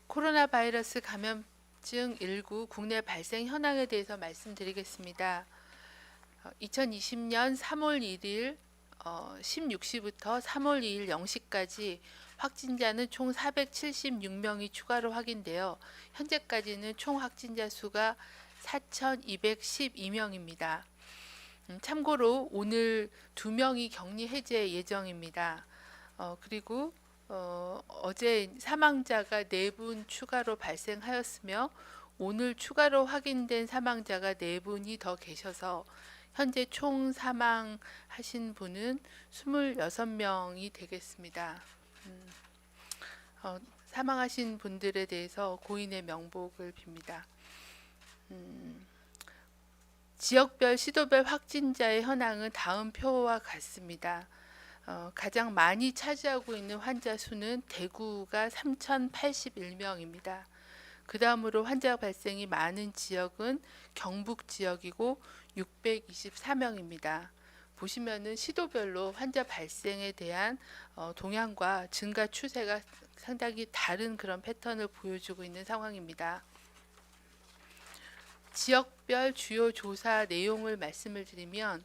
코로나 바이러스 감염증 19 국내 발생 현황에 대해서 말씀드리겠습니다. 2020년 3월 1일 16시부터 3월 2일 0시까지 확진자는 총 476명이 추가로 확인되어 현재까지는 총 확진자 수가 4,212명입니다. 참고로 오늘 2명이 격리 해제 예정입니다. 그리고 어제 사망자가 4분 추가로 발생하였으며 오늘 추가로 확인된 사망자가 4분이 더 계셔서 현재 총 사망하신 분은 26명이 되겠습니다. 사망하신 분들에 대해서 고인의 명복을 빕니다. 지역별 시도별 확진자의 현황은 다음 표와 같습니다. 가장 많이 차지하고 있는 환자 수는 대구가 3,081명입니다. 그 다음으로 환자 발생이 많은 지역은 경북 지역이고 624명입니다. 보시면은 시도별로 환자 발생에 대한 동향과 증가 추세가 상당히 다른 그런 패턴을 보여주고 있는 상황입니다. 지역별 주요 조사 내용을 말씀을 드리면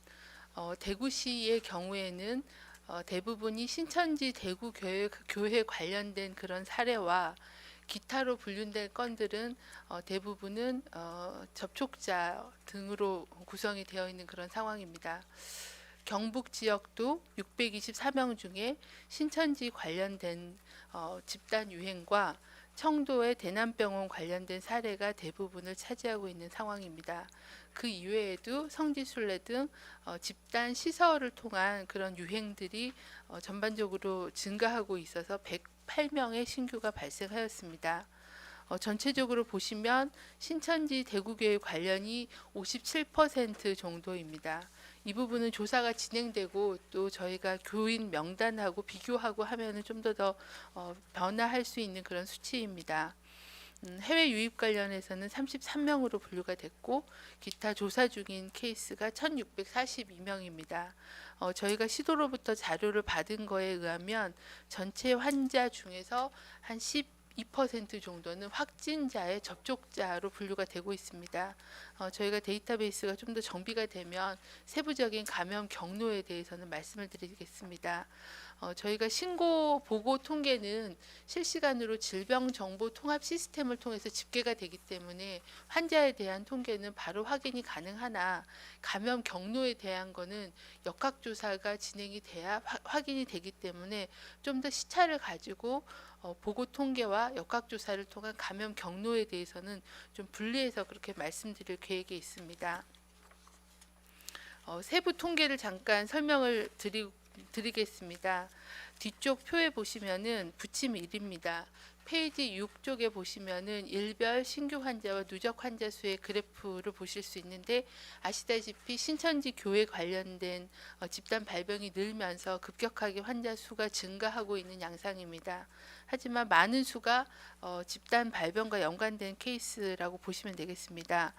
대구시의 경우에는 대부분이 신천지 대구교회 관련된 그런 사례와 기타로 분류된 건들은 대부분은 접촉자 등으로 구성이 되어 있는 그런 상황입니다. 경북 지역도 624명 중에 신천지 관련된 집단 유행과 청도의 대남병원 관련된 사례가 대부분을 차지하고 있는 상황입니다. 그 이외에도 성지순례 등 집단 시설을 통한 그런 유행들이 전반적으로 증가하고 있어서 108명의 신규가 발생하였습니다. 전체적으로 보시면 신천지 대구교회 관련이 57% 정도입니다. 이 부분은 조사가 진행되고 또 저희가 교인 명단하고 비교하고 하면은 좀 더 변화할 수 있는 그런 수치입니다. 해외 유입 관련해서는 33명으로 분류가 됐고 기타 조사 중인 케이스가 1,642명입니다. 저희가 시도로부터 자료를 받은 거에 의하면 전체 환자 중에서 한 12% 정도는 확진자의 접촉자로 분류가 되고 있습니다. 저희가 데이터베이스가 좀 더 정비가 되면 세부적인 감염 경로에 대해서는 말씀을 드리겠습니다. 저희가 신고 보고 통계는 실시간으로 질병정보통합 시스템을 통해서 집계가 되기 때문에 환자에 대한 통계는 바로 확인이 가능하나 감염 경로에 대한 거는 역학조사가 진행이 돼야 확인이 되기 때문에 좀 더 시차를 가지고 보고 통계와 역학조사를 통한 감염 경로에 대해서는 좀 분리해서 그렇게 말씀드릴 계획이 있습니다. 세부 통계를 잠깐 설명을 드리겠습니다. 뒤쪽 표에 보시면은 부침 1입니다. 페이지 6쪽에 보시면은 일별 신규 환자와 누적 환자 수의 그래프를 보실 수 있는데 아시다시피 신천지 교회 관련된 집단 발병이 늘면서 급격하게 환자 수가 증가하고 있는 양상입니다. 하지만 많은 수가 집단 발병과 연관된 케이스라고 보시면 되겠습니다.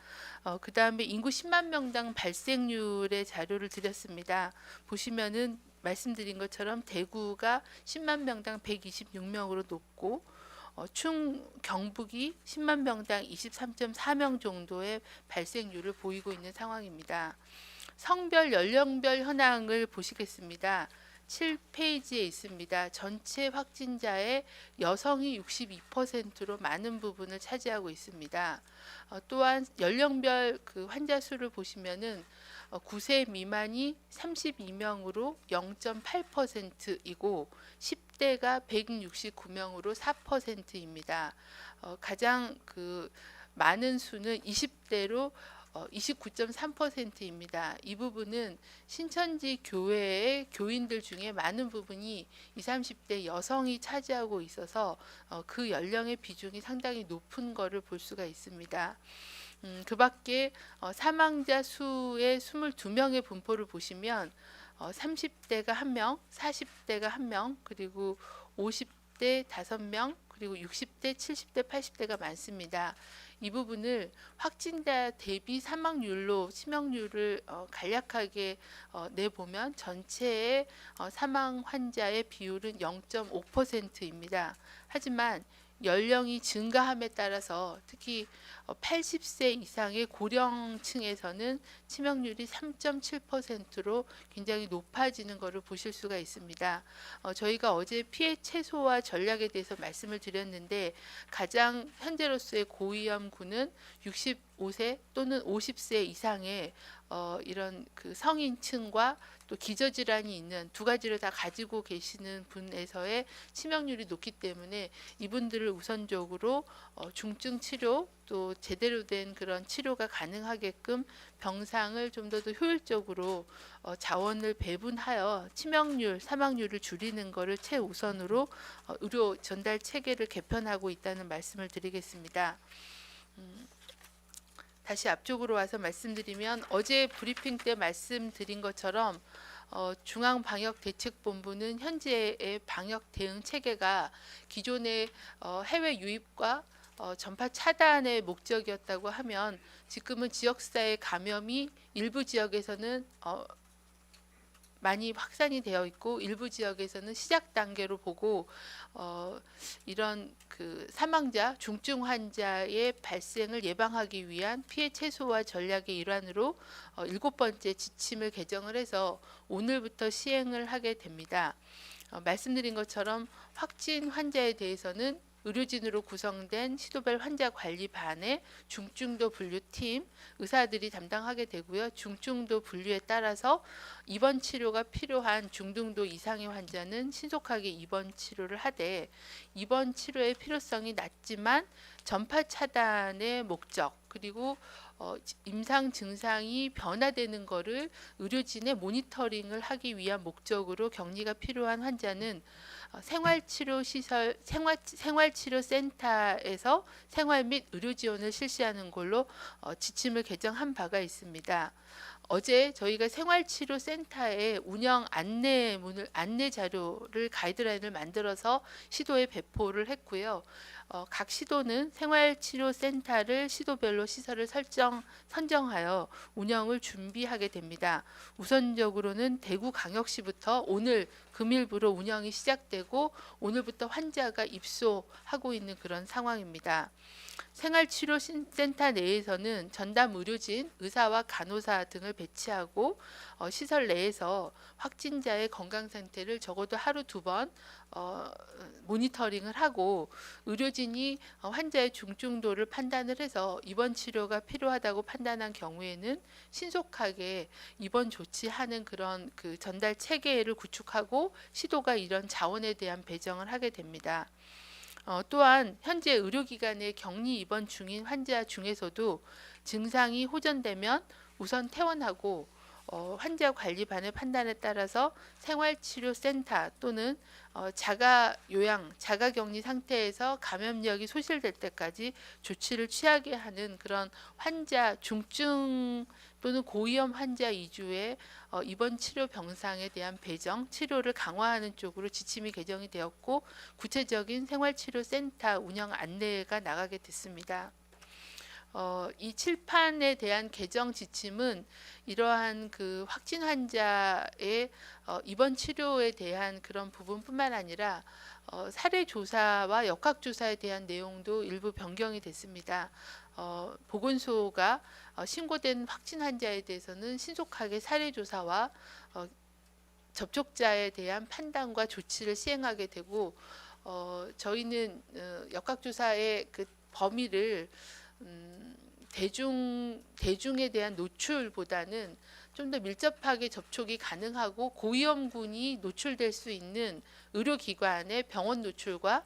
그 다음에 인구 10만 명당 발생률의 자료를 드렸습니다. 보시면은 말씀드린 것처럼 대구가 10만 명당 126명으로 높고 충 경북이 10만 명당 23.4명 정도의 발생률을 보이고 있는 상황입니다. 성별 연령별 현황을 보시겠습니다. 7페이지에 있습니다. 전체 확진자의 여성이 62%로 많은 부분을 차지하고 있습니다. 또한 연령별 그 환자 수를 보시면은 9세 미만이 32명으로 0.8%이고 10대가 169명으로 4%입니다. 가장 그 많은 수는 20대로 29.3%입니다. 이 부분은 신천지 교회의 교인들 중에 많은 부분이 20, 30대 여성이 차지하고 있어서 그 연령의 비중이 상당히 높은 것을 볼 수가 있습니다. 그 밖에 사망자 수의 22명의 분포를 보시면 30대가 1명, 40대가 1명, 그리고 50대 5명, 그리고 60대, 70대, 80대가 많습니다. 이 부분을 확진자 대비 사망률로 치명률을 간략하게 내보면 전체의 사망 환자의 비율은 0.5%입니다. 하지만 연령이 증가함에 따라서 특히 80세 이상의 고령층에서는 치명률이 3.7%로 굉장히 높아지는 것을 보실 수가 있습니다. 저희가 어제 피해 최소화 전략에 대해서 말씀을 드렸는데 가장 현재로서의 고위험군은 65세 또는 50세 이상의 이런 그 성인층과 또 기저질환이 있는 두 가지를 다 가지고 계시는 분에서의 치명률이 높기 때문에 이분들을 우선적으로 중증 치료 또 제대로 된 그런 치료가 가능하게끔 병상을 좀 더 효율적으로 자원을 배분하여 치명률, 사망률을 줄이는 것을 최우선으로 의료 전달 체계를 개편하고 있다는 말씀을 드리겠습니다. 다시 앞쪽으로 와서 말씀드리면 어제 브리핑 때 말씀드린 것처럼 중앙방역대책본부는 현재의 방역 대응 체계가 기존의 해외 유입과 전파 차단의 목적이었다고 하면 지금은 지역사회 감염이 일부 지역에서는 많이 확산이 되어 있고 일부 지역에서는 시작 단계로 보고 이런 그 사망자, 중증 환자의 발생을 예방하기 위한 피해 최소화 전략의 일환으로 7번째 지침을 개정을 해서 오늘부터 시행을 하게 됩니다. 말씀드린 것처럼 확진 환자에 대해서는 의료진으로 구성된 시도별 환자 관리반의 중증도 분류팀 의사들이 담당하게 되고요. 중증도 분류에 따라서 입원 치료가 필요한 중등도 이상의 환자는 신속하게 입원 치료를 하되 입원 치료의 필요성이 낮지만 전파 차단의 목적 그리고 임상 증상이 변화되는 것을 의료진의 모니터링을 하기 위한 목적으로 격리가 필요한 환자는 생활치료센터에서 생활 및 의료 지원을 실시하는 걸로 지침을 개정한 바가 있습니다. 어제 저희가 생활치료센터에 운영 안내 자료를 가이드라인을 만들어서 시도에 배포를 했고요. 각 시도는 생활치료센터를 시도별로 시설을 선정하여 운영을 준비하게 됩니다. 우선적으로는 대구광역시부터 오늘 금일부로 운영이 시작되고 오늘부터 환자가 입소하고 있는 그런 상황입니다. 생활치료센터 내에서는 전담 의료진, 의사와 간호사 등을 배치하고 시설 내에서 확진자의 건강 상태를 적어도 하루 2번 모니터링을 하고 의료진이 환자의 중증도를 판단을 해서 입원 치료가 필요하다고 판단한 경우에는 신속하게 입원 조치하는 그런 그 전달 체계를 구축하고 시도가 이런 자원에 대한 배정을 하게 됩니다. 또한 현재 의료기관에 격리 입원 중인 환자 중에서도 증상이 호전되면 우선 퇴원하고 환자관리반의 판단에 따라서 생활치료센터 또는 자가요양, 자가격리 상태에서 감염력이 소실될 때까지 조치를 취하게 하는 그런 환자 중증 또는 고위험 환자 위주의 입원 치료 병상에 대한 배정, 치료를 강화하는 쪽으로 지침이 개정이 되었고 구체적인 생활치료센터 운영 안내가 나가게 됐습니다. 이 칠판에 대한 개정 지침은 이러한 그 확진 환자의 입원 치료에 대한 그런 부분뿐만 아니라 사례 조사와 역학 조사에 대한 내용도 일부 변경이 됐습니다. 보건소가 신고된 확진 환자에 대해서는 신속하게 사례 조사와 접촉자에 대한 판단과 조치를 시행하게 되고 저희는 역학 조사의 그 범위를 대중에 대한 노출보다는 좀 더 밀접하게 접촉이 가능하고 고위험군이 노출될 수 있는 의료기관의 병원 노출과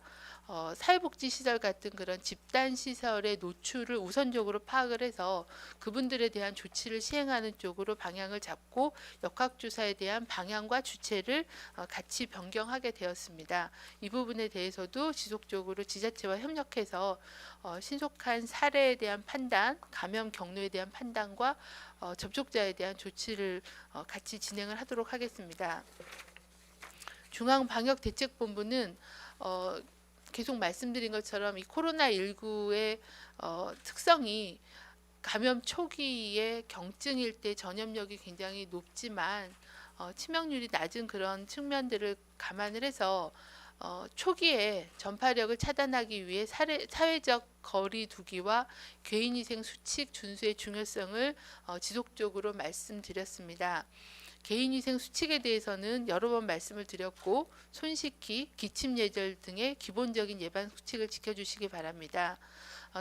사회복지시설 같은 그런 집단시설의 노출을 우선적으로 파악을 해서 그분들에 대한 조치를 시행하는 쪽으로 방향을 잡고 역학조사에 대한 방향과 주체를 같이 변경하게 되었습니다. 이 부분에 대해서도 지속적으로 지자체와 협력해서 신속한 사례에 대한 판단, 감염 경로에 대한 판단과 접촉자에 대한 조치를 같이 진행을 하도록 하겠습니다. 중앙방역대책본부는 계속 말씀드린 것처럼 이 코로나19의 특성이 감염 초기에 경증일 때 전염력이 굉장히 높지만 치명률이 낮은 그런 측면들을 감안을 해서 초기에 전파력을 차단하기 위해 사회적 거리 두기와 개인위생 수칙 준수의 중요성을 지속적으로 말씀드렸습니다. 개인위생 수칙에 대해서는 여러 번 말씀을 드렸고 손 씻기, 기침 예절 등의 기본적인 예방 수칙을 지켜주시기 바랍니다.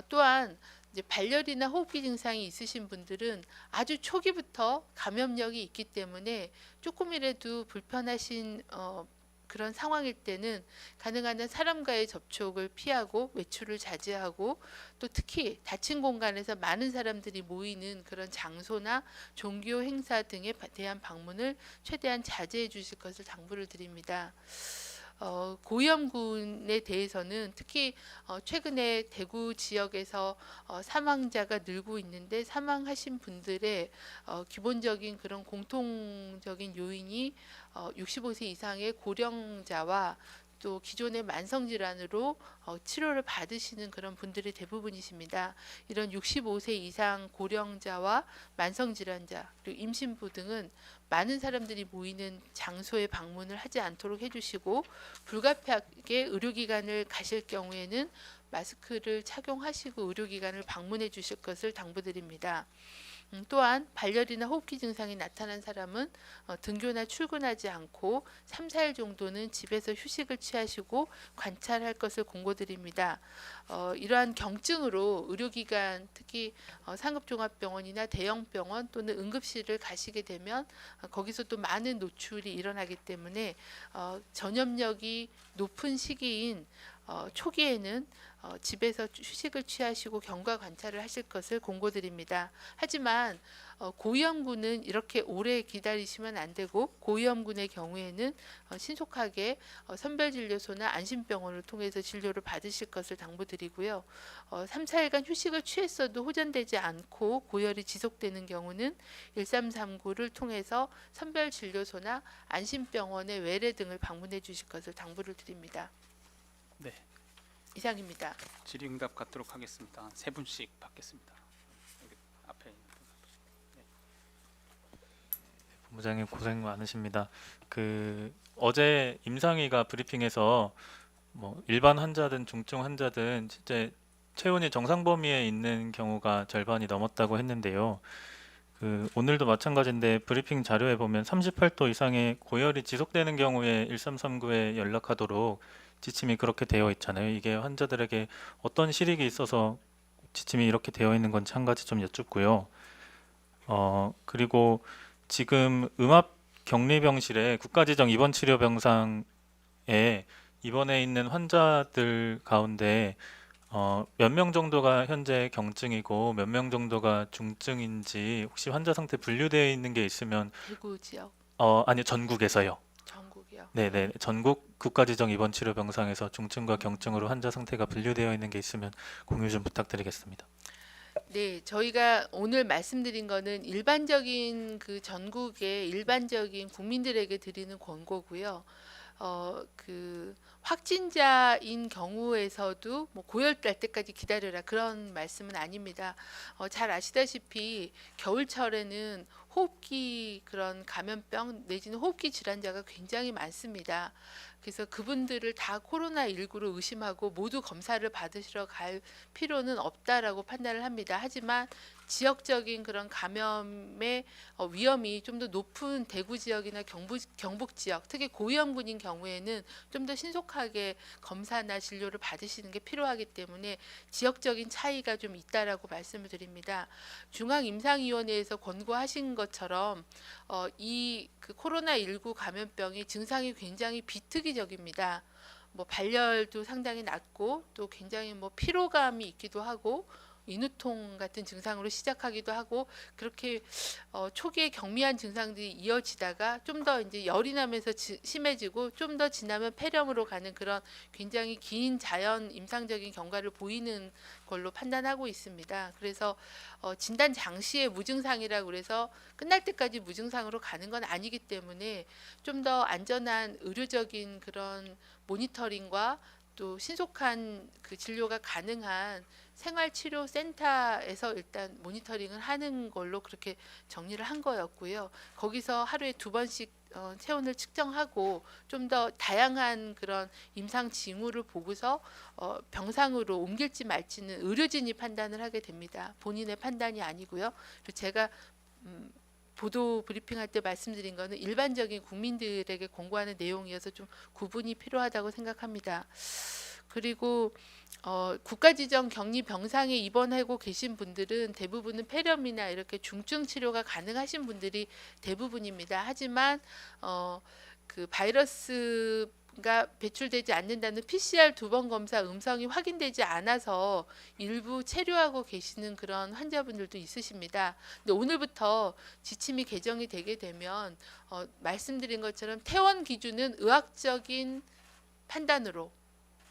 또한 이제 발열이나 호흡기 증상이 있으신 분들은 아주 초기부터 감염력이 있기 때문에 조금이라도 불편하신 그런 상황일 때는 가능한 한 사람과의 접촉을 피하고 외출을 자제하고 또 특히 닫힌 공간에서 많은 사람들이 모이는 그런 장소나 종교 행사 등에 대한 방문을 최대한 자제해 주실 것을 당부를 드립니다. 고위험군에 대해서는 특히 최근에 대구 지역에서 사망자가 늘고 있는데 사망하신 분들의 기본적인 그런 공통적인 요인이 65세 이상의 고령자와 또 기존의 만성질환으로 치료를 받으시는 그런 분들이 대부분이십니다. 이런 65세 이상 고령자와 만성질환자 그리고 임신부 등은 많은 사람들이 모이는 장소에 방문을 하지 않도록 해주시고 불가피하게 의료기관을 가실 경우에는 마스크를 착용하시고 의료기관을 방문해 주실 것을 당부드립니다. 또한 발열이나 호흡기 증상이 나타난 사람은 등교나 출근하지 않고 3, 4일 정도는 집에서 휴식을 취하시고 관찰할 것을 공고드립니다. 이러한 경증으로 의료기관 특히 상급종합병원이나 대형병원 또는 응급실을 가시게 되면 거기서 또 많은 노출이 일어나기 때문에 전염력이 높은 시기인 초기에는 집에서 휴식을 취하시고 경과 관찰을 하실 것을 공고드립니다. 하지만 고위험군은 이렇게 오래 기다리시면 안 되고 고위험군의 경우에는 신속하게 선별진료소나 안심병원을 통해서 진료를 받으실 것을 당부드리고요. 3, 4일간 휴식을 취했어도 호전되지 않고 고열이 지속되는 경우는 1339를 통해서 선별진료소나 안심병원의 외래 등을 방문해 주실 것을 당부를 드립니다. 네, 이상입니다. 질의응답 갖도록 하겠습니다. 세 분씩 받겠습니다. 여기 앞에 있는 분. 네. 본부장님 고생 많으십니다. 어제 임상위가 브리핑에서 뭐 일반 환자든 중증 환자든 실제 체온이 정상 범위에 있는 경우가 절반이 넘었다고 했는데요. 오늘도 마찬가지인데 브리핑 자료에 보면 38도 이상의 고열이 지속되는 경우에 1339에 연락하도록 지침이 그렇게 되어 있잖아요. 이게 환자들에게 어떤 실익이 있어서 지침이 이렇게 되어 있는 건지 한 가지 좀 여쭙고요. 그리고 지금 음압격리병실에 국가지정 입원치료병상에 입원해 있는 환자들 가운데 몇 명 정도가 현재 경증이고 몇 명 정도가 중증인지 혹시 환자 상태 분류되어 있는 게 있으면 대구 지역 아니요, 전국에서요. 전국이요. 네네, 전국 국가지정 입원치료병상에서 중증과 경증으로 환자 상태가 분류되어 있는 게 있으면 공유 좀 부탁드리겠습니다. 네, 저희가 오늘 말씀드린 거는 일반적인 그 전국의 일반적인 국민들에게 드리는 권고고요. 확진자인 경우에서도 뭐 고열날 때까지 기다려라 그런 말씀은 아닙니다. 잘 아시다시피 겨울철에는 호흡기 그런 감염병 내지는 호흡기 질환자가 굉장히 많습니다. 그래서 그분들을 다 코로나19로 의심하고 모두 검사를 받으시러 갈 필요는 없다라고 판단을 합니다. 하지만 지역적인 그런 감염의 위험이 좀 더 높은 대구 지역이나 경북 지역, 특히 고위험군인 경우에는 좀 더 신속하게 검사나 진료를 받으시는 게 필요하기 때문에 지역적인 차이가 좀 있다라고 말씀을 드립니다. 중앙임상위원회에서 권고하신 것처럼 그 코로나19 감염병이 증상이 굉장히 비특이적입니다. 뭐 발열도 상당히 낮고 또 굉장히 뭐 피로감이 있기도 하고 인후통 같은 증상으로 시작하기도 하고 그렇게 초기에 경미한 증상들이 이어지다가 좀 더 이제 열이 나면서 심해지고 좀 더 지나면 폐렴으로 가는 그런 굉장히 긴 자연 임상적인 경과를 보이는 걸로 판단하고 있습니다. 그래서 진단 장시의 무증상이라고 그래서 끝날 때까지 무증상으로 가는 건 아니기 때문에 좀 더 안전한 의료적인 그런 모니터링과 또 신속한 그 진료가 가능한 생활치료센터에서 일단 모니터링을 하는 걸로 그렇게 정리를 한 거였고요. 거기서 하루에 2번씩 체온을 측정하고 좀 더 다양한 그런 임상 징후를 보고서 병상으로 옮길지 말지는 의료진이 판단을 하게 됩니다. 본인의 판단이 아니고요. 그리고 제가 보도 브리핑할 때 말씀드린 거는 일반적인 국민들에게 공고하는 내용이어서 좀 구분이 필요하다고 생각합니다. 그리고 국가지정 격리 병상에 입원하고 계신 분들은 대부분은 폐렴이나 이렇게 중증 치료가 가능하신 분들이 대부분입니다. 하지만 그 바이러스가 배출되지 않는다는 PCR 2번 검사 음성이 확인되지 않아서 일부 체류하고 계시는 그런 환자분들도 있으십니다. 근데 오늘부터 지침이 개정이 되게 되면 말씀드린 것처럼 퇴원 기준은 의학적인 판단으로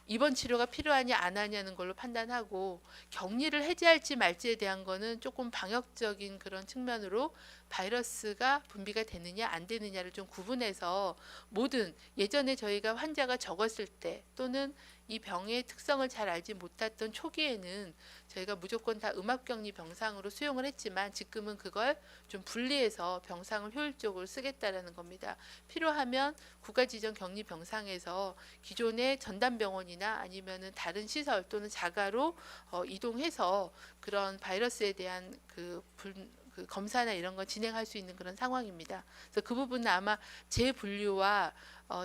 입원 치료가 필요하냐 안 하냐는 걸로 판단하고 격리를 해제할지 말지에 대한 거는 조금 방역적인 그런 측면으로 바이러스가 분비가 되느냐 안 되느냐를 좀 구분해서 모든 예전에 저희가 환자가 적었을 때 또는 이 병의 특성을 잘 알지 못했던 초기에는 저희가 무조건 다 음압격리 병상으로 수용을 했지만 지금은 그걸 좀 분리해서 병상을 효율적으로 쓰겠다라는 겁니다. 필요하면 국가지정 격리 병상에서 기존의 전담병원이나 아니면은 다른 시설 또는 자가로 이동해서 그런 바이러스에 대한 그 검사나 이런 거 진행할 수 있는 그런 상황입니다. 그래서 그 부분은 아마 재분류와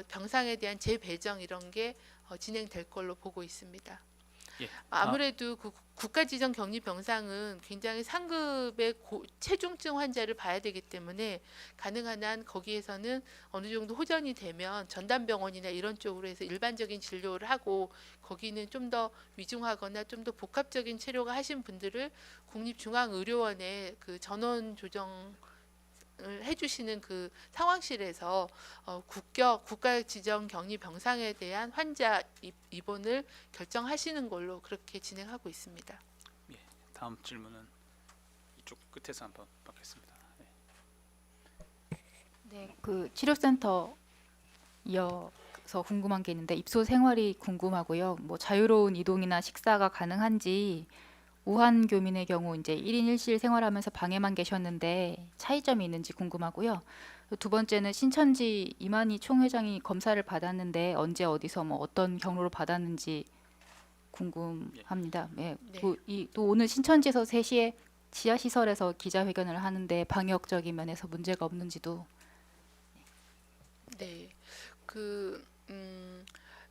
병상에 대한 재배정 이런 게 진행될 걸로 보고 있습니다. 예. 아무래도 그 국가지정 격리 병상은 굉장히 상급의 체중증 환자를 봐야 되기 때문에 가능한 한 거기에서는 어느 정도 호전이 되면 전담병원이나 이런 쪽으로 해서 일반적인 진료를 하고 거기는 좀 더 위중하거나 좀 더 복합적인 치료가 하신 분들을 국립중앙의료원에 그 전원 조정 해주시는 그 상황실에서 국가 지정 격리 병상에 대한 환자 입원을 결정하시는 걸로 그렇게 진행하고 있습니다. 예. 다음 질문은 이쪽 끝에서 한번 받겠습니다. 네. 네, 그 치료센터 이어서 궁금한 게 있는데 입소 생활이 궁금하고요. 뭐 자유로운 이동이나 식사가 가능한지 우한 교민의 경우 이제 1인 1실 생활하면서 방에만 계셨는데 차이점이 있는지 궁금하고요. 두 번째는 신천지 이만희 총회장이 검사를 받았는데 언제 어디서 뭐 어떤 경로로 받았는지 궁금합니다. 예. 네. 또 오늘 신천지에서 3시에 지하 시설에서 기자회견을 하는데 방역적인 면에서 문제가 없는지도. 네,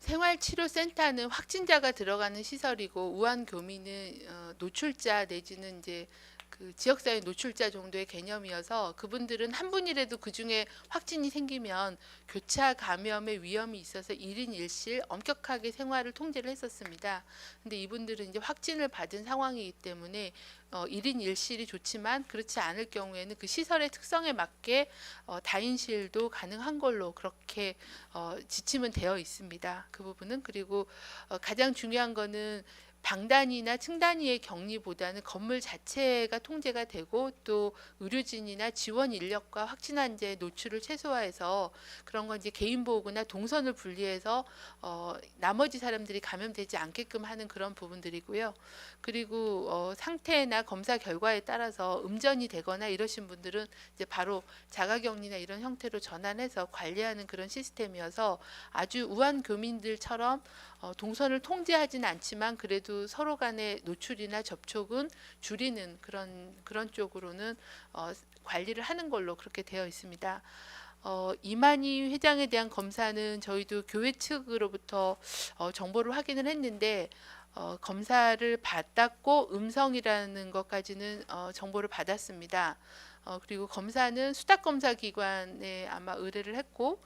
생활치료센터는 확진자가 들어가는 시설이고 우한 교민은 노출자 내지는 이제 그 지역사회 노출자 정도의 개념이어서 그분들은 한 분이라도 그 중에 확진이 생기면 교차 감염의 위험이 있어서 1인 1실 엄격하게 생활을 통제를 했었습니다. 근데 이분들은 이제 확진을 받은 상황이기 때문에 1인 1실이 좋지만 그렇지 않을 경우에는 그 시설의 특성에 맞게 다인실도 가능한 걸로 그렇게 지침은 되어 있습니다. 그 부분은 그리고 가장 중요한 거는 방 단위나 층 단위의 격리보다는 건물 자체가 통제가 되고 또 의료진이나 지원 인력과 확진 환자의 노출을 최소화해서 그런 건 이제 개인 보호구나 동선을 분리해서 나머지 사람들이 감염되지 않게끔 하는 그런 부분들이고요. 그리고 상태나 검사 결과에 따라서 음전이 되거나 이러신 분들은 이제 바로 자가격리나 이런 형태로 전환해서 관리하는 그런 시스템이어서 아주 우한 교민들처럼 동선을 통제하지는 않지만 그래도 서로 간의 노출이나 접촉은 줄이는 그런 쪽으로는 관리를 하는 걸로 그렇게 되어 있습니다. 이만희 회장에 대한 검사는 저희도 교회 측으로부터 정보를 확인을 했는데 검사를 받았고 음성이라는 것까지는 정보를 받았습니다. 그리고 검사는 수탁검사기관에 아마 의뢰를 했고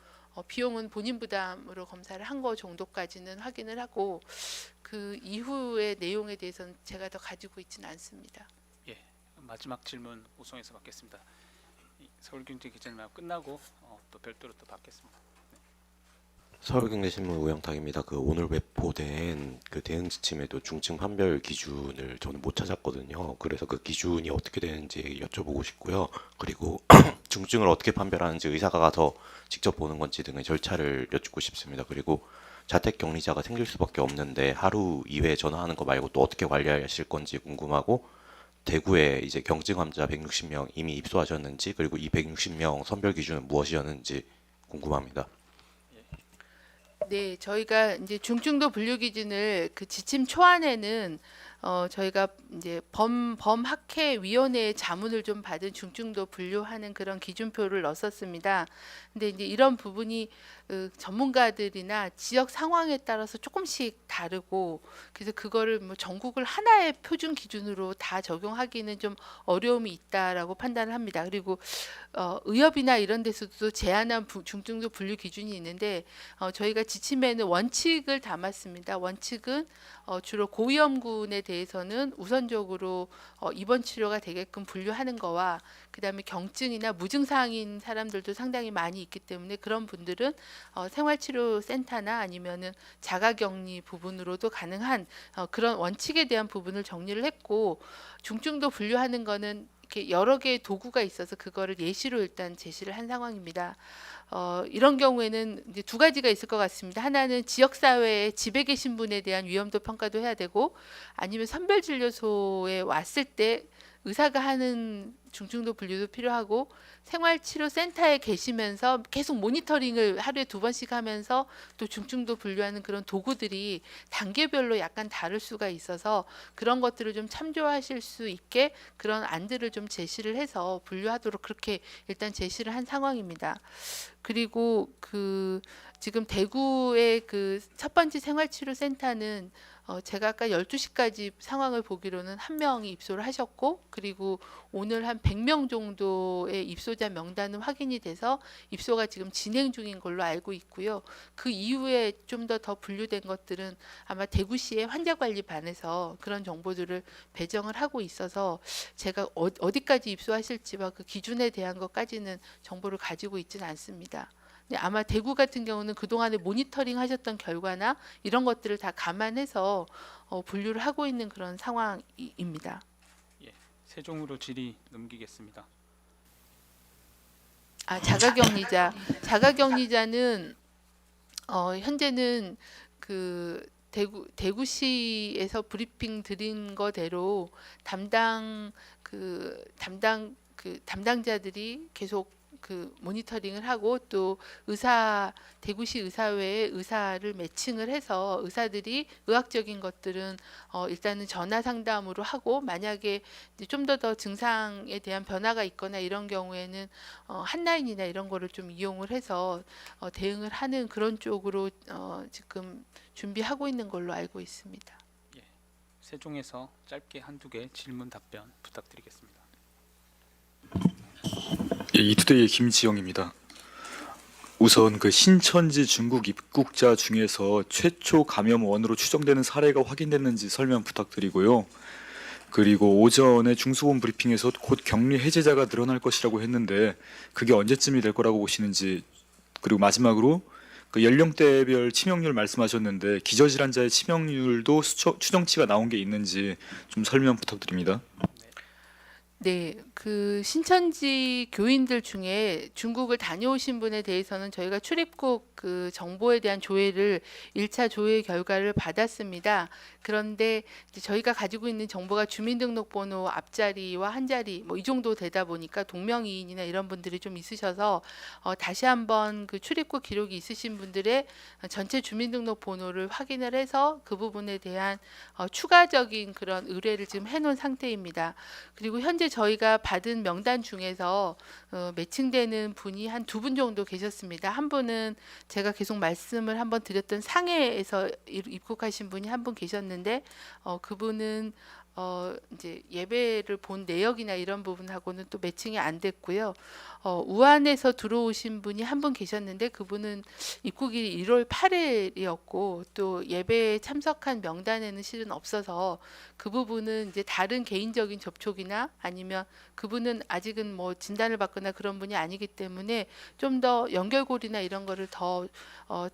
비용은 본인 부담으로 검사를 한 거 정도까지는 확인을 하고 그 이후의 내용에 대해서는 제가 더 가지고 있지는 않습니다. 예. 마지막 질문 우송에서 받겠습니다. 서울경제 기자님하고 끝나고 또 별도로 또 받겠습니다. 서울경제신문 우영탁입니다. 그 오늘 배포된 그 대응 지침에도 중증 판별 기준을 저는 못 찾았거든요. 그래서 그 기준이 어떻게 되는지 여쭤보고 싶고요. 그리고 중증을 어떻게 판별하는지 의사가 더 직접 보는 건지 등의 절차를 여쭙고 싶습니다. 그리고 자택 격리자가 생길 수밖에 없는데 하루 이외에 전화하는 거 말고 또 어떻게 관리하실 건지 궁금하고, 대구에 이제 경증 환자 160명 이미 입소하셨는지, 그리고 이 160명 선별 기준은 무엇이었는지 궁금합니다. 네, 저희가 이제 중증도 분류 기준을 그 지침 초안에는 저희가 이제 범학회 위원회의 자문을 좀 받은 중증도 분류하는 그런 기준표를 넣었습니다. 근데 이제 이런 부분이 전문가들이나 지역 상황에 따라서 조금씩 다르고, 그래서 그거를 뭐 전국을 하나의 표준 기준으로 다 적용하기는 좀 어려움이 있다라고 판단을 합니다. 그리고 의협이나 이런 데서도 제한한 중증도 분류 기준이 있는데, 저희가 지침에는 원칙을 담았습니다. 원칙은 주로 고위험군에 대해서는 우선적으로 입원 치료가 되게끔 분류하는 거와, 그다음에 경증이나 무증상인 사람들도 상당히 많이 있기 때문에 그런 분들은 생활치료센터나 아니면은 자가격리 부분으로도 가능한 그런 원칙에 대한 부분을 정리를 했고, 중증도 분류하는 거는 이렇게 여러 개의 도구가 있어서 그거를 예시로 일단 제시를 한 상황입니다. 이런 경우에는 이제 두 가지가 있을 것 같습니다. 하나는 지역사회에 집에 계신 분에 대한 위험도 평가도 해야 되고, 아니면 선별진료소에 왔을 때 의사가 하는 중증도 분류도 필요하고, 생활치료센터에 계시면서 계속 모니터링을 하루에 2번씩 하면서 또 중증도 분류하는 그런 도구들이 단계별로 약간 다를 수가 있어서 그런 것들을 좀 참조하실 수 있게 그런 안들을 좀 제시를 해서 분류하도록 그렇게 일단 제시를 한 상황입니다. 그리고 그 지금 대구의 그 첫 번째 생활치료센터는 제가 아까 12시까지 상황을 보기로는 1명이 입소를 하셨고, 그리고 오늘 한 100명 정도의 입소자 명단은 확인이 돼서 입소가 지금 진행 중인 걸로 알고 있고요. 그 이후에 좀 더 분류된 것들은 아마 대구시의 환자관리반에서 그런 정보들을 배정을 하고 있어서 제가 어디까지 입소하실지와 그 기준에 대한 것까지는 정보를 가지고 있지는 않습니다. 네, 아마 대구 같은 경우는 그동안에 모니터링 하셨던 결과나 이런 것들을 다 감안해서 분류를 하고 있는 그런 상황입니다. 예, 세종으로 질의 넘기겠습니다. 자가격리자는 현재는 그 대구시에서 브리핑 드린 거대로 담당자들이 계속 그 모니터링을 하고, 또 대구시 의사회에 의사를 매칭을 해서 의사들이 의학적인 것들은 일단은 전화 상담으로 하고, 만약에 좀 더 증상에 대한 변화가 있거나 이런 경우에는 한라인이나 이런 거를 좀 이용을 해서 대응을 하는 그런 쪽으로 지금 준비하고 있는 걸로 알고 있습니다. 세종에서 짧게 한두 개 질문 답변 부탁드리겠습니다. 예, 이투데이의 김지영입니다. 우선 그 신천지 중국 입국자 중에서 최초 감염원으로 추정되는 사례가 확인됐는지 설명 부탁드리고요. 그리고 오전에 중수본 브리핑에서 곧 격리 해제자가 늘어날 것이라고 했는데 그게 언제쯤이 될 거라고 보시는지, 그리고 마지막으로 그 연령대별 치명률 말씀하셨는데 기저질환자의 치명률도 추정치가 나온 게 있는지 좀 설명 부탁드립니다. 네, 그 신천지 교인들 중에 중국을 다녀오신 분에 대해서는 저희가 출입국 그 정보에 대한 조회를 1차 조회 결과를 받았습니다. 그런데 이제 저희가 가지고 있는 정보가 주민등록번호 앞자리와 한자리 뭐 이 정도 되다 보니까 동명이인이나 이런 분들이 좀 있으셔서 다시 한번 그 출입국 기록이 있으신 분들의 전체 주민등록번호를 확인을 해서 그 부분에 대한 추가적인 그런 의뢰를 지금 해놓은 상태입니다. 그리고 현재 저희가 받은 명단 중에서 매칭되는 분이 한 2분 정도 계셨습니다. 한 분은 제가 계속 말씀을 한번 드렸던 상해에서 입국하신 분이 한 분 계셨는데 그분은 이제 예배를 본 내역이나 이런 부분하고는 또 매칭이 안 됐고요. 우한에서 들어오신 분이 한 분 계셨는데 그분은 입국일이 1월 8일이었고 또 예배에 참석한 명단에는 실은 없어서 그 부분은 이제 다른 개인적인 접촉이나 아니면 그분은 아직은 뭐 진단을 받거나 그런 분이 아니기 때문에 좀 더 연결고리나 이런 거를 더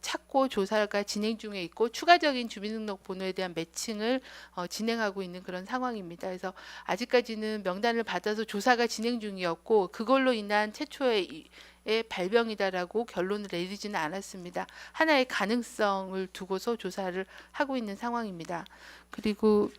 찾고 조사가 진행 중에 있고 추가적인 주민등록번호에 대한 매칭을 진행하고 있는 그런 상황입니다. 그래서 아직까지는 명단을 받아서 조사가 진행 중이었고 그걸로 인한 최초의 발병이다라고 결론을 내리지는 않았습니다. 하나의 가능성을 두고서 조사를 하고 있는 상황입니다. 그리고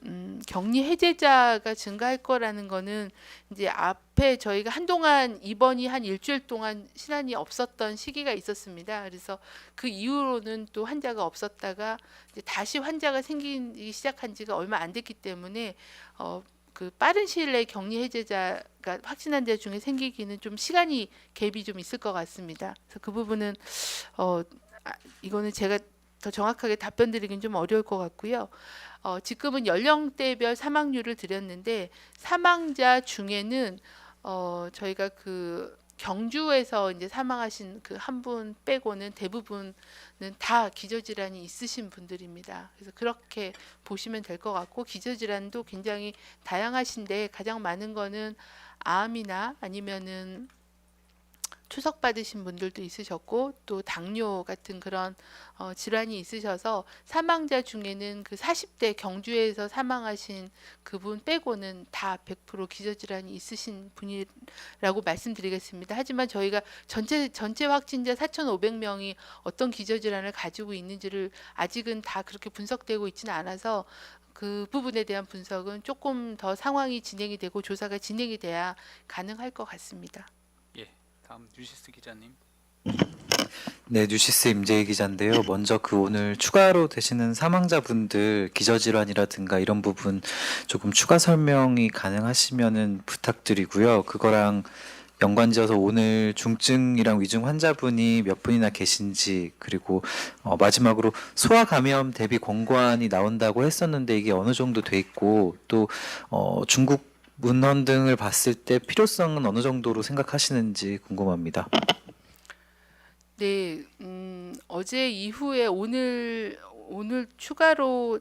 격리 해제자가 증가할 거라는 거는 이제 앞에 저희가 한동안 입원이 한 일주일 동안 시간이 없었던 시기가 있었습니다. 그래서 그 이후로는 또 환자가 없었다가 이제 다시 환자가 생기기 시작한 지가 얼마 안 됐기 때문에 그 빠른 시일 내에 격리 해제자가 확진한 자 중에 생기기는 좀 시간이 갭이 좀 있을 것 같습니다. 그래서 그 부분은 이거는 제가 더 정확하게 답변 드리긴 좀 어려울 것 같고요. 지금은 연령대별 사망률을 드렸는데 사망자 중에는 저희가 그 경주에서 이제 사망하신 그 한 분 빼고는 대부분은 다 기저질환이 있으신 분들입니다. 그래서 그렇게 보시면 될 것 같고 기저질환도 굉장히 다양하신데 가장 많은 거는 암이나 아니면은 투석 받으신 분들도 있으셨고 또 당뇨 같은 그런 질환이 있으셔서 사망자 중에는 그 40대 경주에서 사망하신 그분 빼고는 다 100% 기저질환이 있으신 분이라고 말씀드리겠습니다. 하지만 저희가 전체 확진자 4,500명이 어떤 기저질환을 가지고 있는지를 아직은 다 그렇게 분석되고 있지는 않아서 그 부분에 대한 분석은 조금 더 상황이 진행이 되고 조사가 진행이 돼야 가능할 것 같습니다. 다음 뉴시스 기자님. 네, 뉴시스 임재희 기자인데요. 먼저 그 오늘 추가로 되시는 사망자분들 기저질환이라든가 이런 부분 조금 추가 설명이 가능하시면은 부탁드리고요. 그거랑 연관지어서 오늘 중증이랑 위중 환자분이 몇 분이나 계신지 그리고 마지막으로 소아 감염 대비 권고안이 나온다고 했었는데 이게 어느 정도 돼 있고 또 중국 문헌 등을 봤을 때 필요성은 어느 정도로 생각하시는지 궁금합니다. 네, 어제 이후에 오늘 추가로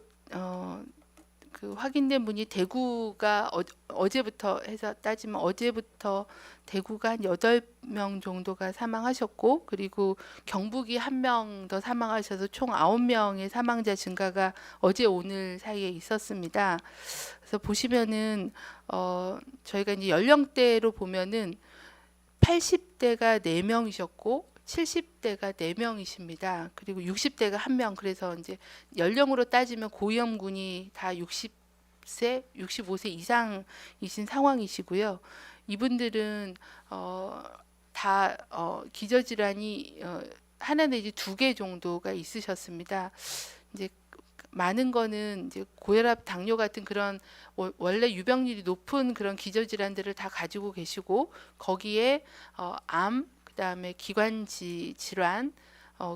그 확인된 분이 대구가 어제부터 해서 따지면 어제부터 대구가 한 8명 정도가 사망하셨고 그리고 경북이 1명 더 사망하셔서 총 9명의 사망자 증가가 어제 오늘 사이에 있었습니다. 그래서 보시면은 저희가 이제 연령대로 보면은 80대가 4명이셨고 70대가 4명이십니다. 그리고 60대가 1명. 그래서 이제 연령으로 따지면 고위험군이 다 60세, 65세 이상이신 상황이시고요. 이분들은 다 기저질환이 하나 내지 2개 정도가 있으셨습니다. 이제 많은 거는 이제 고혈압, 당뇨 같은 그런 원래 유병률이 높은 그런 기저질환들을 다 가지고 계시고 거기에 암 그다음에 기관지 질환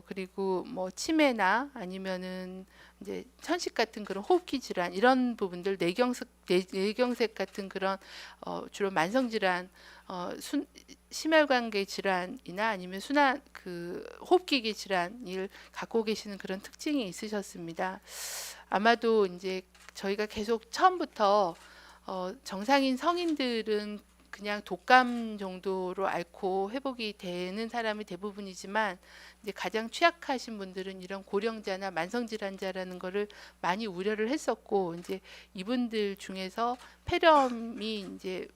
그리고 뭐 치매나 아니면은 이제 천식 같은 그런 호흡기 질환 이런 부분들 뇌경색 같은 그런 주로 만성 질환 심혈관계 질환이나 아니면 순환 그 호흡기계 질환을 갖고 계시는 그런 특징이 있으셨습니다. 아마도 이제 저희가 계속 처음부터 정상인 성인들은 그냥 독감 정도로 앓고 회복이 되는 사람이 대부분이지만 이제 가장 취약하신 분들은 이런 고령자나 만성질환자라는 거를 많이 우려를 했었고 이제 이분들 중에서 폐렴이 이제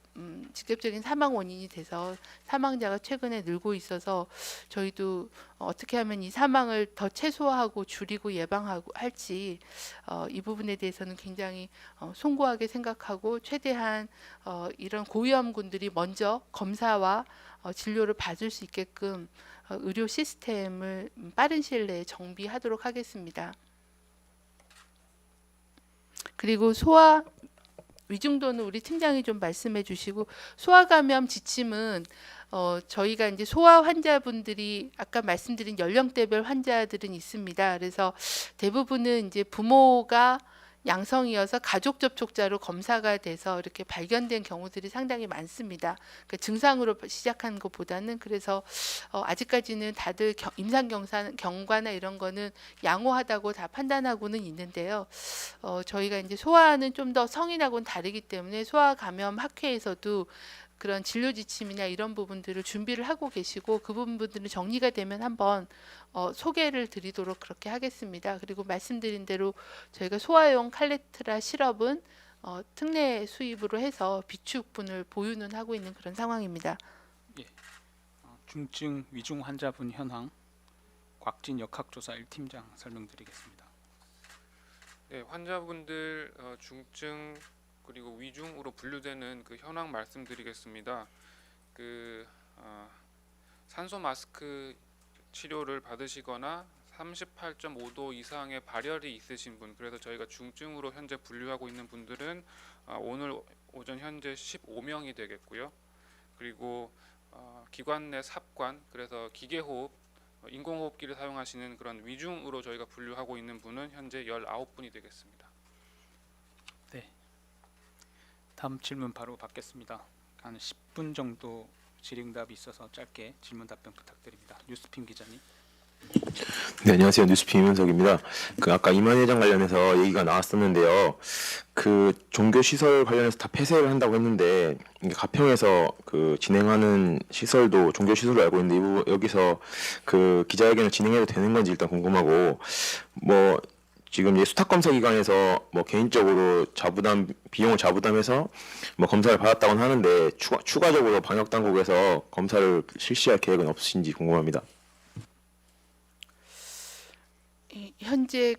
직접적인 사망 원인이 돼서 사망자가 최근에 늘고 있어서 저희도 어떻게 하면 이 사망을 더 최소화하고 줄이고 예방하고 할지 이 부분에 대해서는 굉장히 송구하게 생각하고 최대한 이런 고위험군들이 먼저 검사와 진료를 받을 수 있게끔 의료 시스템을 빠른 시일 내에 정비하도록 하겠습니다. 그리고 소아 위중도는 우리 팀장이 좀 말씀해 주시고 소아 감염 지침은 저희가 이제 소아 환자분들이 아까 말씀드린 연령대별 환자들은 있습니다. 그래서 대부분은 이제 부모가 양성이어서 가족 접촉자로 검사가 돼서 이렇게 발견된 경우들이 상당히 많습니다. 그러니까 증상으로 시작한 것보다는 그래서 아직까지는 다들 임상 경과나 이런 거는 양호하다고 다 판단하고는 있는데요. 저희가 이제 소아는 좀 더 성인하고는 다르기 때문에 소아 감염 학회에서도 그런 진료 지침이나 이런 부분들을 준비를 하고 계시고 그 부분들은 정리가 되면 한번 소개를 드리도록 그렇게 하겠습니다. 그리고 말씀드린 대로 저희가 소아용 칼레트라 시럽은 특례 수입으로 해서 비축분을 보유는 하고 있는 그런 상황입니다. 중증 위중 환자분 현황 곽진 역학조사 1팀장 설명드리겠습니다. 네, 환자분들 중증 그리고 위중으로 분류되는 그 현황 말씀드리겠습니다. 산소 마스크 치료를 받으시거나 38.5도 이상의 발열이 있으신 분, 그래서 저희가 중증으로 현재 분류하고 있는 분들은 오늘 오전 현재 15명이 되겠고요. 그리고 기관 내 삽관, 그래서 기계호흡, 인공호흡기를 사용하시는 그런 위중으로 저희가 분류하고 있는 분은 현재 19분이 되겠습니다. 다음 질문 바로 받겠습니다. 한 10분 정도 질의응답이 있어서 짧게 질문 답변 부탁드립니다. 뉴스핌 기자님. 네, 안녕하세요. 뉴스핌 이문석입니다. 아까 이만 회장 관련해서 얘기가 나왔었는데요. 종교 시설 관련해서 다 폐쇄를 한다고 했는데 이게 가평에서 진행하는 시설도 종교 시설로 알고 있는데 여기서 기자회견을 진행해도 되는 건지 일단 궁금하고, 지금 수탁 검사 기관에서 개인적으로 비용을 자부담해서 검사를 받았다고는 하는데 추가적으로 방역 당국에서 검사를 실시할 계획은 없으신지 궁금합니다. 현재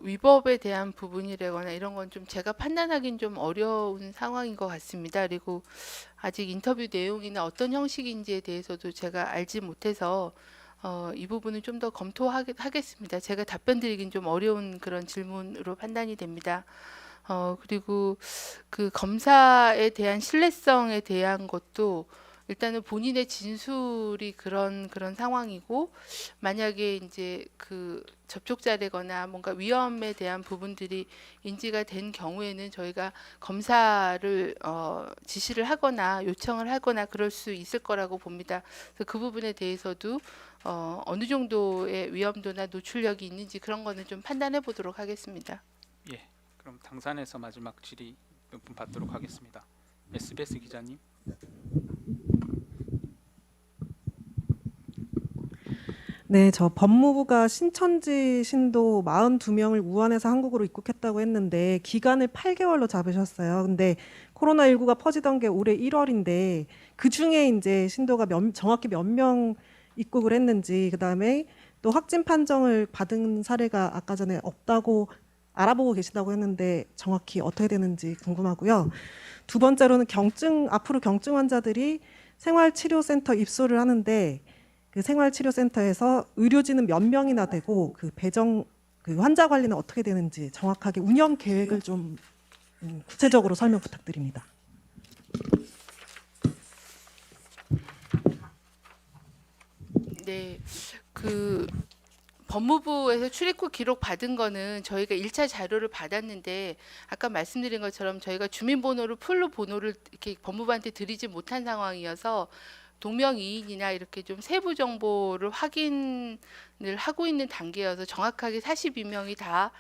위법에 대한 부분이라거나 이런 건 좀 제가 판단하기는 좀 어려운 상황인 것 같습니다. 그리고 아직 인터뷰 내용이나 어떤 형식인지에 대해서도 제가 알지 못해서 이 부분은 좀 더 검토하겠습니다. 제가 답변 드리긴 좀 어려운 그런 질문으로 판단이 됩니다. 그리고 그 검사에 대한 신뢰성에 대한 것도 일단은 본인의 진술이 그런 상황이고, 만약에 이제 접촉자라거나 뭔가 위험에 대한 부분들이 인지가 된 경우에는 저희가 검사를 지시를 하거나 요청을 하거나 그럴 수 있을 거라고 봅니다. 그래서 그 부분에 대해서도 어느 정도의 위험도나 노출력이 있는지 그런 거는 좀 판단해 보도록 하겠습니다. 그럼 당산에서 마지막 질의 몇 분 받도록 하겠습니다. SBS 기자님. 네, 저 법무부가 신천지 신도 42명을 우한에서 한국으로 입국했다고 했는데 기간을 8개월로 잡으셨어요. 근데 코로나19가 퍼지던 게 올해 1월인데 그 중에 이제 신도가 정확히 몇 명 입국을 했는지, 그다음에 또 확진 판정을 받은 사례가 아까 전에 없다고 알아보고 계시다고 했는데 정확히 어떻게 되는지 궁금하고요. 두 번째로는 앞으로 경증 환자들이 생활치료센터 입소를 하는데 그 생활치료센터에서 의료진은 몇 명이나 되고 환자 관리는 어떻게 되는지 정확하게 운영 계획을 좀 구체적으로 설명 부탁드립니다. 네, 법무부에서 출입국 기록 받은 거는 저희가 1차 자료를 받았는데 아까 말씀드린 것처럼 저희가 주민번호를 풀로 번호를 이렇게 법무부한테 드리지 못한 상황이어서 동명이인이나 이렇게 좀 세부 정보를 확인을 하고 있는 단계여서 정확하게 42명이 다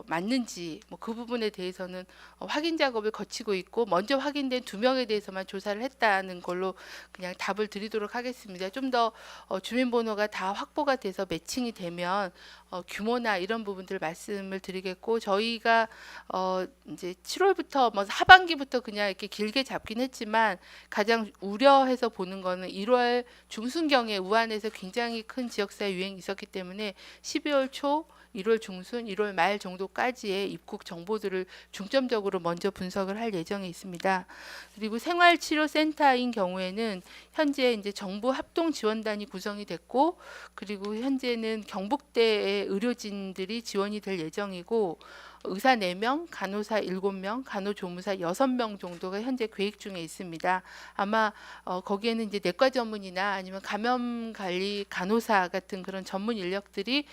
맞는지 그 부분에 대해서는 확인 작업을 거치고 있고, 먼저 확인된 2명에 대해서만 조사를 했다는 걸로 그냥 답을 드리도록 하겠습니다. 좀 더 주민번호가 다 확보가 돼서 매칭이 되면 규모나 이런 부분들 말씀을 드리겠고, 저희가 이제 7월부터 하반기부터 그냥 이렇게 길게 잡긴 했지만 가장 우려해서 보는 거는 1월 중순경에 우한에서 굉장히 큰 지역사회 유행이 있었기 때문에 12월 초 1월 중순, 1월 말 정도까지의 입국 정보들을 중점적으로 먼저 분석을 할 예정에 있습니다. 그리고 생활치료센터인 경우에는 현재 이제 정부 합동지원단이 구성이 됐고, 그리고 현재는 경북대의 의료진들이 지원이 될 예정이고, 의사 4명, 간호사 7명, 간호조무사 6명 정도가 현재 계획 중에 있습니다. 아마 거기에는 이제 내과 전문이나 아니면 감염관리 간호사 같은 그런 전문 인력들이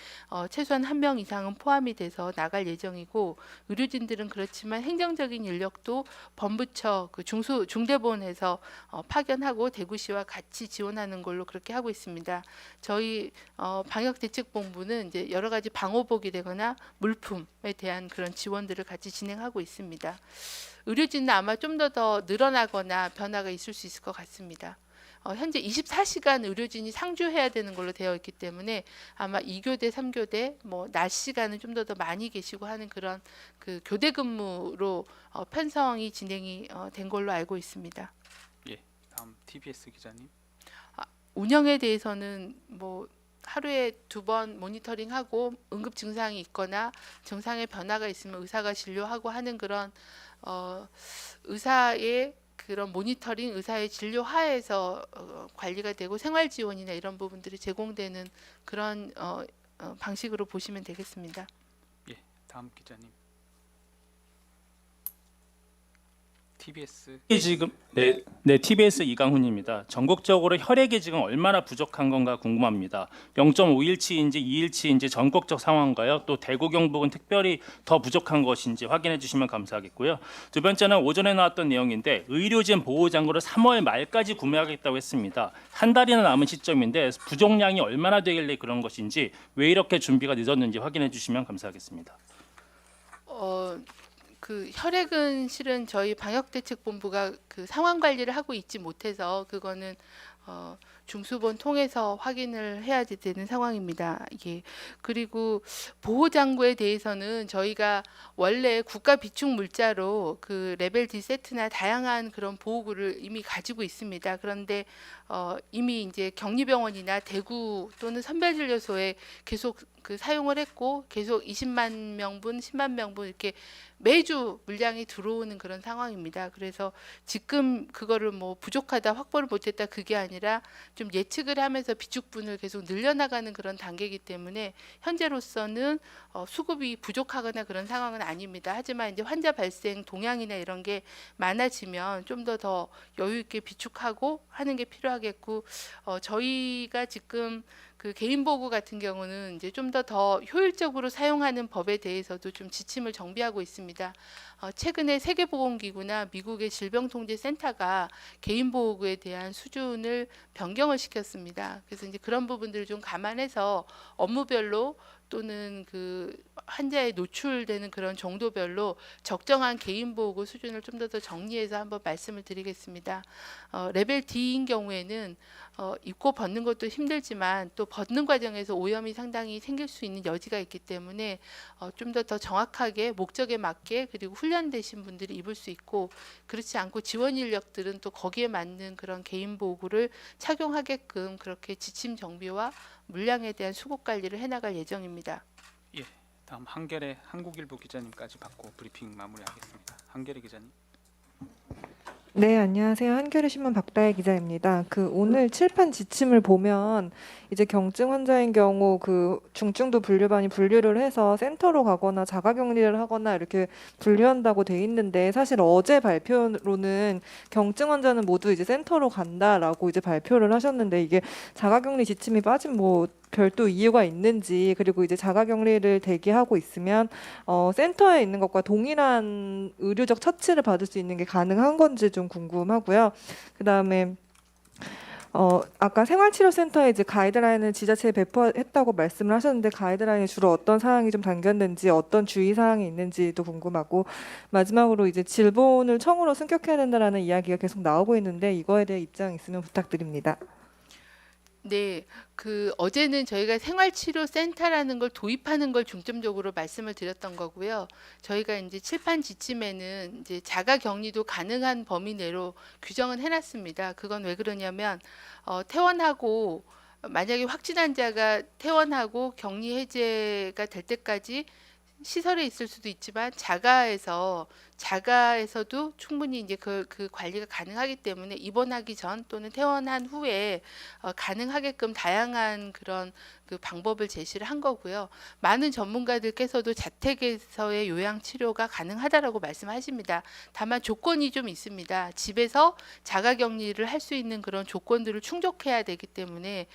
최소한 1명 이상은 포함이 돼서 나갈 예정이고, 의료진들은 그렇지만 행정적인 인력도 범부처 중대본에서 파견하고 대구시와 같이 지원하는 걸로 그렇게 하고 있습니다. 저희 방역대책본부는 이제 여러 가지 방호복이 되거나 물품에 대한 그런 지원들을 같이 진행하고 있습니다. 의료진은 아마 좀 더 늘어나거나 변화가 있을 수 있을 것 같습니다. 현재 24시간 의료진이 상주해야 되는 걸로 되어 있기 때문에 아마 2교대, 3교대 뭐 낮 시간은 좀 더 많이 계시고 하는 그런 그 교대 근무로 편성이 진행이 된 걸로 알고 있습니다. 예, 다음 TBS 기자님. 운영에 대해서는 뭐 하루에 2번 모니터링하고 응급 증상이 있거나 증상의 변화가 있으면 의사가 진료하고 하는 그런 의사의 그런 모니터링, 의사의 진료 하에서 관리가 되고 생활 지원이나 이런 부분들이 제공되는 그런 방식으로 보시면 되겠습니다. 예, 다음 기자님. TBS. 지금 TBS 이강훈입니다. 전국적으로 혈액이 지금 얼마나 부족한 건가 궁금합니다. 0.5일치인지 2일치인지 전국적 상황인가요? 또 대구 경북은 특별히 더 부족한 것인지 확인해 주시면 감사하겠고요. 두 번째는 오전에 나왔던 내용인데 의료진 보호 장구를 3월 말까지 구매하겠다고 했습니다. 한 달이나 남은 시점인데 부족량이 얼마나 되길래 그런 것인지 왜 이렇게 준비가 늦었는지 확인해 주시면 감사하겠습니다. 그 혈액은 실은 저희 방역대책본부가 그 상황 관리를 하고 있지 못해서 그거는 중수본 통해서 확인을 해야 되는 상황입니다. 이게 그리고 보호 장구에 대해서는 저희가 원래 국가 비축 물자로 그 레벨 D 세트나 다양한 그런 보호구를 이미 가지고 있습니다. 그런데 이미 이제 격리병원이나 대구 또는 선별진료소에 계속 그 사용을 했고 계속 20만 명분, 10만 명분 이렇게 매주 물량이 들어오는 그런 상황입니다. 그래서 지금 그거를 뭐 부족하다, 확보를 못했다 그게 아니라 좀 예측을 하면서 비축분을 계속 늘려나가는 그런 단계이기 때문에 현재로서는 수급이 부족하거나 그런 상황은 아닙니다. 하지만 이제 환자 발생 동향이나 이런 게 많아지면 좀 더 여유 있게 비축하고 하는 게 필요하겠고 저희가 지금 그 개인 보고 같은 경우는 이제 좀 더 효율적으로 사용하는 법에 대해서도 좀 지침을 정비하고 있습니다. 최근에 세계보건기구나 미국의 질병통제센터가 개인 보호구에 대한 수준을 변경을 시켰습니다. 그래서 이제 그런 부분들을 좀 감안해서 업무별로 또는 그 환자에 노출되는 그런 정도별로 적정한 개인 보호구 수준을 좀 더 정리해서 한번 말씀을 드리겠습니다. 레벨 D인 경우에는 입고 벗는 것도 힘들지만 또 벗는 과정에서 오염이 상당히 생길 수 있는 여지가 있기 때문에 좀 더 정확하게 목적에 맞게 그리고 훈련되신 분들이 입을 수 있고 그렇지 않고 지원 인력들은 또 거기에 맞는 그런 개인 보호구를 착용하게끔 그렇게 지침 정비와 물량에 대한 수급 관리를 해나갈 예정입니다. 예, 다음 한겨레 한국일보 기자님까지 받고 브리핑 마무리하겠습니다. 한겨레 기자님. 네, 안녕하세요. 한겨레 신문 박다혜 기자입니다. 오늘 칠판 지침을 보면 이제 경증 환자인 경우 중증도 분류반이 분류를 해서 센터로 가거나 자가격리를 하거나 이렇게 분류한다고 돼 있는데 사실 어제 발표로는 경증 환자는 모두 이제 센터로 간다라고 이제 발표를 하셨는데 이게 자가격리 지침이 빠진 별도 이유가 있는지 그리고 이제 자가격리를 대기하고 있으면 센터에 있는 것과 동일한 의료적 처치를 받을 수 있는 게 가능한 건지 좀 궁금하고요. 그다음에 아까 생활치료센터에 이제 가이드라인을 지자체에 배포했다고 말씀을 하셨는데 가이드라인에 주로 어떤 사항이 좀 담겼는지 어떤 주의 사항이 있는지도 궁금하고 마지막으로 이제 질본을 청으로 승격해야 된다라는 이야기가 계속 나오고 있는데 이거에 대해 입장 있으면 부탁드립니다. 네, 어제는 저희가 생활치료센터라는 걸 도입하는 걸 중점적으로 말씀을 드렸던 거고요. 저희가 이제 칠판 지침에는 이제 자가격리도 가능한 범위 내로 규정은 해놨습니다. 그건 왜 그러냐면 퇴원하고 만약에 확진 환자가 퇴원하고 격리 해제가 될 때까지 시설에 있을 수도 있지만 자가에서도 충분히 이제 그 관리가 가능하기 때문에 입원하기 전 또는 퇴원한 후에 가능하게끔 다양한 그런 그 방법을 제시를 한 거고요. 많은 전문가들께서도 자택에서의 요양 치료가 가능하다라고 말씀하십니다. 다만 조건이 좀 있습니다. 집에서 자가격리를 할 수 있는 그런 조건들을 충족해야 되기 때문에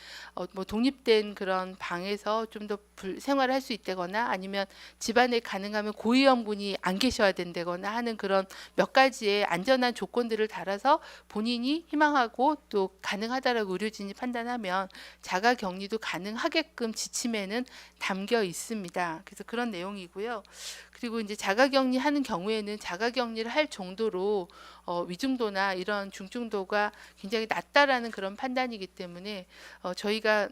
뭐 독립된 그런 방에서 좀 더 생활을 할 수 있다거나 아니면 집안에 가능하면 고위험군이 안 계셔야 된다거나 하는 그런 몇 가지의 안전한 조건들을 달아서 본인이 희망하고 또 가능하다라고 의료진이 판단하면 자가격리도 가능하게끔 지침에는 담겨 있습니다. 그래서 그런 내용이고요. 그리고 이제 자가격리 하는 경우에는 자가격리를 할 정도로 위중도나 이런 중증도가 굉장히 낮다라는 그런 판단이기 때문에 저희가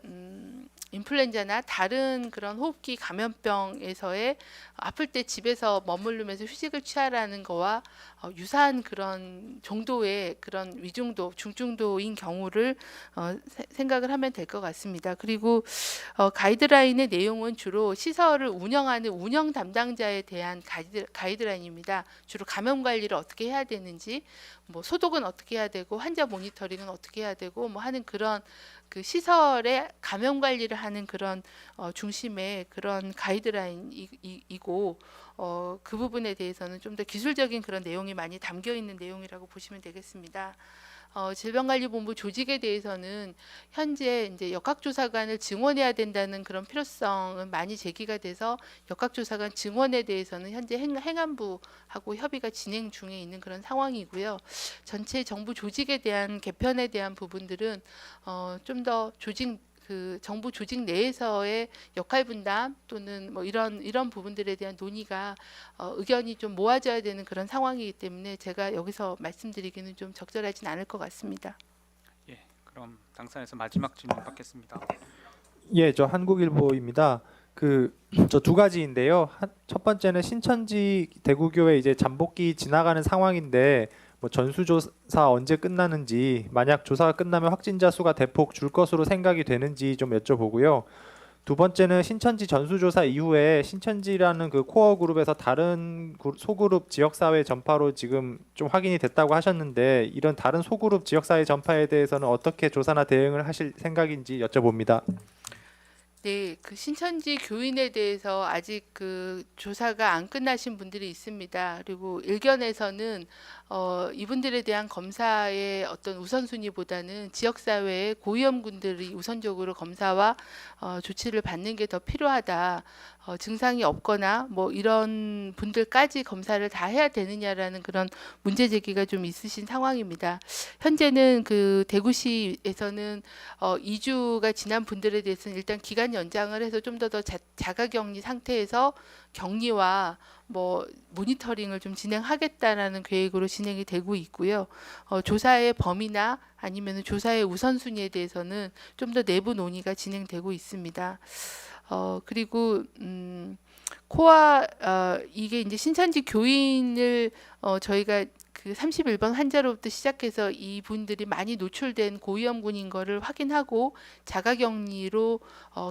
인플루엔자나 다른 그런 호흡기 감염병에서의 아플 때 집에서 머무르면서 휴식을 취하라는 거와 유사한 그런 정도의 그런 위중도, 중증도인 경우를 생각을 하면 될 것 같습니다. 그리고 가이드라인의 내용은 주로 시설을 운영하는 운영 담당자에 대한 가이드라인입니다. 주로 감염 관리를 어떻게 해야 되는지, 뭐 소독은 어떻게 해야 되고 환자 모니터링은 어떻게 해야 되고 뭐 하는 그런 그 시설의 감염 관리를 하는 그런 중심의 그런 가이드라인이고 그 부분에 대해서는 좀 더 기술적인 그런 내용이 많이 담겨 있는 내용이라고 보시면 되겠습니다. 질병관리본부 조직에 대해서는 현재 이제 역학조사관을 증원해야 된다는 그런 필요성은 많이 제기가 돼서 역학조사관 증원에 대해서는 현재 행안부하고 협의가 진행 중에 있는 그런 상황이고요. 전체 정부 조직에 대한 개편에 대한 부분들은 좀 더 정부 조직 내에서의 역할 분담 또는 뭐 이런 부분들에 대한 논의가 의견이 좀 모아져야 되는 그런 상황이기 때문에 제가 여기서 말씀드리기는 좀 적절하진 않을 것 같습니다. 예, 그럼 당사에서 마지막 질문 받겠습니다. 예, 저 한국일보입니다. 저 두 가지인데요. 첫 번째는 신천지 대구교회 이제 잠복기 지나가는 상황인데 뭐 전수조사 언제 끝나는지, 만약 조사가 끝나면 확진자 수가 대폭 줄 것으로 생각이 되는지 좀 여쭤보고요. 두 번째는 신천지 전수조사 이후에 신천지라는 그 코어 그룹에서 다른 소그룹 지역사회 전파로 지금 좀 확인이 됐다고 하셨는데, 이런 다른 소그룹 지역사회 전파에 대해서는 어떻게 조사나 대응을 하실 생각인지 여쭤봅니다. 네, 그 신천지 교인에 대해서 아직 그 조사가 안 끝나신 분들이 있습니다. 그리고 일견에서는 이분들에 대한 검사의 어떤 우선순위보다는 지역사회의 고위험군들이 우선적으로 검사와 조치를 받는 게 더 필요하다. 증상이 없거나 뭐 이런 분들까지 검사를 다 해야 되느냐라는 그런 문제 제기가 좀 있으신 상황입니다. 현재는 그 대구시에서는 2주가 지난 분들에 대해서는 일단 기간 연장을 해서 좀 더 자가격리 상태에서 격리와 뭐 모니터링을 좀 진행하겠다라는 계획으로 진행이 되고 있고요. 조사의 범위나 아니면 조사의 우선순위에 대해서는 좀 더 내부 논의가 진행되고 있습니다. 그리고 코아 이게 이제 신천지 교인을 저희가 그 31번 환자로부터 시작해서 이분들이 많이 노출된 고위험군인 거를 확인하고 자가격리로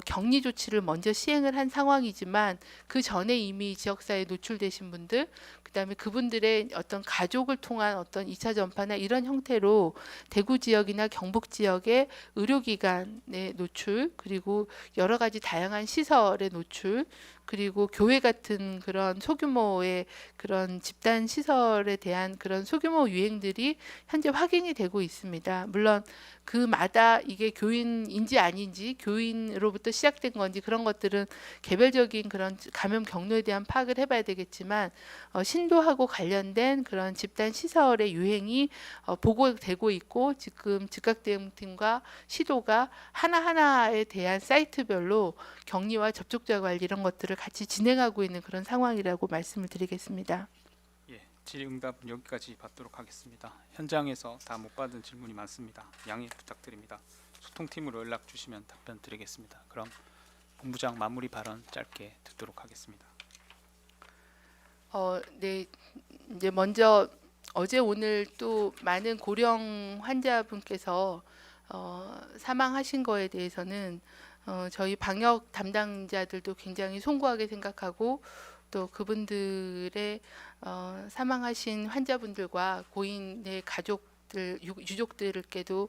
격리 조치를 먼저 시행을 한 상황이지만 그 전에 이미 지역사회에 노출되신 분들, 그다음에 그분들의 어떤 가족을 통한 어떤 2차 전파나 이런 형태로 대구 지역이나 경북 지역의 의료기관의 노출, 그리고 여러 가지 다양한 시설의 노출, 그리고 교회 같은 그런 소규모의 그런 집단 시설에 대한 그런 소규모 유행들이 현재 확인이 되고 있습니다. 물론 그마다 이게 교인인지 아닌지, 교인으로부터 시작된 건지 그런 것들은 개별적인 그런 감염 경로에 대한 파악을 해봐야 되겠지만 신도하고 관련된 그런 집단 시설의 유행이 보고되고 있고, 지금 즉각대응팀과 시도가 하나하나에 대한 사이트별로 격리와 접촉자 관리 이런 것들을 같이 진행하고 있는 그런 상황이라고 말씀을 드리겠습니다. 예, 질의응답은 여기까지 받도록 하겠습니다. 현장에서 다 못 받은 질문이 많습니다. 양해 부탁드립니다. 소통팀으로 연락 주시면 답변 드리겠습니다. 그럼 본부장 마무리 발언 짧게 듣도록 하겠습니다. 네, 이제 먼저 어제 오늘 또 많은 고령 환자분께서 사망하신 거에 대해서는 저희 방역 담당자들도 굉장히 송구하게 생각하고, 또 그분들의 사망하신 환자분들과 고인의 가족들, 유족들께도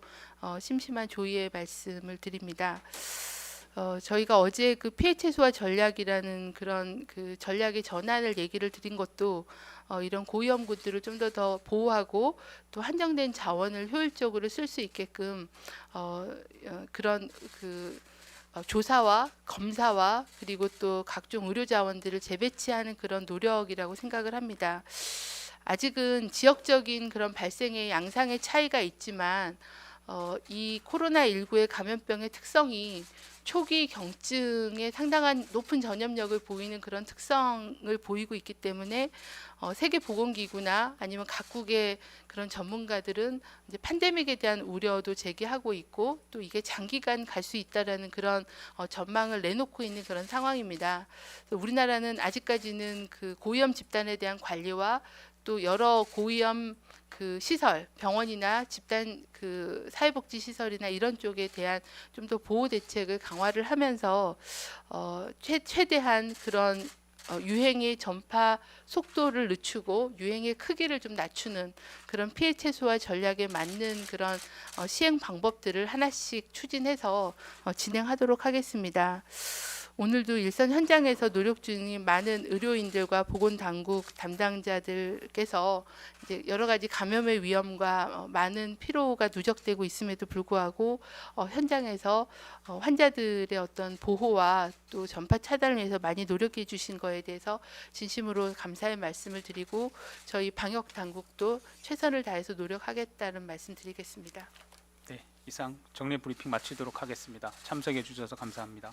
심심한 조의의 말씀을 드립니다. 저희가 어제 그 피해 최소화 전략이라는 그런 그 전략의 전환을 얘기를 드린 것도 이런 고위험군들을 좀 더 보호하고 또 한정된 자원을 효율적으로 쓸 수 있게끔 그런 그 조사와 검사와 그리고 또 각종 의료 자원들을 재배치하는 그런 노력이라고 생각을 합니다. 아직은 지역적인 그런 발생의 양상의 차이가 있지만 이 코로나19의 감염병의 특성이 초기 경증에 상당한 높은 전염력을 보이는 그런 특성을 보이고 있기 때문에 세계보건기구나 아니면 각국의 그런 전문가들은 이제 팬데믹에 대한 우려도 제기하고 있고 또 이게 장기간 갈 수 있다라는 그런 전망을 내놓고 있는 그런 상황입니다. 그래서 우리나라는 아직까지는 그 고위험 집단에 대한 관리와 또 여러 고위험 그 시설, 병원이나 집단 그 사회복지 시설이나 이런 쪽에 대한 좀 더 보호 대책을 강화를 하면서 최대한 그런 유행의 전파 속도를 늦추고 유행의 크기를 좀 낮추는 그런 피해 최소화 전략에 맞는 그런 시행 방법들을 하나씩 추진해서 진행하도록 하겠습니다. 오늘도 일선 현장에서 노력 중인 많은 의료인들과 보건당국 담당자들께서 이제 여러 가지 감염의 위험과 많은 피로가 누적되고 있음에도 불구하고 현장에서 환자들의 어떤 보호와 또 전파 차단을 위해서 많이 노력해 주신 거에 대해서 진심으로 감사의 말씀을 드리고 저희 방역 당국도 최선을 다해서 노력하겠다는 말씀 드리겠습니다. 네, 이상 정례 브리핑 마치도록 하겠습니다. 참석해 주셔서 감사합니다.